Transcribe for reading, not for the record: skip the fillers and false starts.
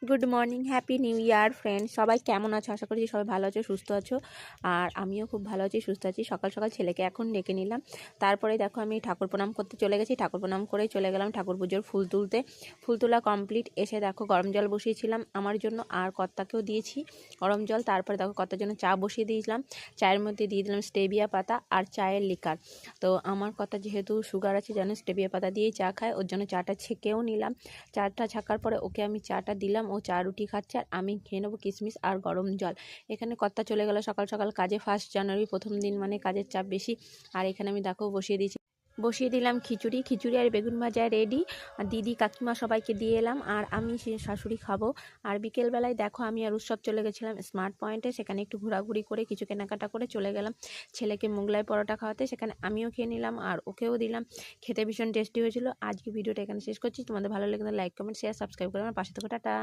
Good morning, happy new year friends. সবাই কেমন আছো? আশা করছি সবাই ভালো আছো, সুস্থ আছো। আর আমিও খুব ভালো আছি, সুস্থ আছি। সকাল সকাল ছেলেকে এখন ডেকে নিলাম। তারপরে দেখো আমি ঠাকুর প্রণাম করতে চলে গেছি। ঠাকুর প্রণাম করেই চলে গেলাম ঠাকুর পুজোর ফুল তুলতে। ফুল তোলা কমপ্লিট। এসে দেখো গরম জল বসিয়েছিলাম আমার জন্য, আর কর্তাকেও দিয়েছি গরম জল। তারপরে দেখো কর্তার জন্য চা বসিয়ে দিয়েছিলাম। চায়ের মধ্যে দিয়ে দিলাম স্টেভিয়া পাতা আর চায়ের লিকার। তো আমার কর্তা যেহেতু সুগার আছে, যেন স্টেভিয়া পাতা দিয়েই চা খায়, ওর জন্য চাটা ছেঁকেও নিলাম। চাটা ছাকার পরে ওকে আমি চাটা দিলাম, ও চা রুটি খাচ্ছে, আর আমি খেয়ে নেবো কিশমিশ আর গরম জল। এখানে কর্তা চলে গেল সকাল সকাল কাজে। 1 জানুয়ারি প্রথম দিন, মানে কাজের চাপ বেশি। আর এখানে আমি দেখো বসিয়ে দিলাম খিচুড়ি আর বেগুন ভাজা রেডি। আর দিদি কাকিমা সবাইকে দিয়ে এলাম, আর আমি শাশুড়ি খাবো। আর বিকেলবেলায় দেখো আমি আর উৎসব চলে গেছিলাম স্মার্ট পয়েন্টে। সেখানে একটু ঘোরাঘুরি করে কিছু কেনাকাটা করে চলে গেলাম ছেলেকে মোগলাই পরোটা খাওয়াতে। সেখানে আমিও খেয়ে নিলাম আর ওকেও দিলাম। খেতে ভীষণ টেস্টি হয়েছিল। আজকে ভিডিওটা এখানে শেষ করছি। তোমাদের ভালো লাগলে লাইক, কমেন্ট, শেয়ার, সাবস্ক্রাইব করে আমার পাশে থাকো। টাটা।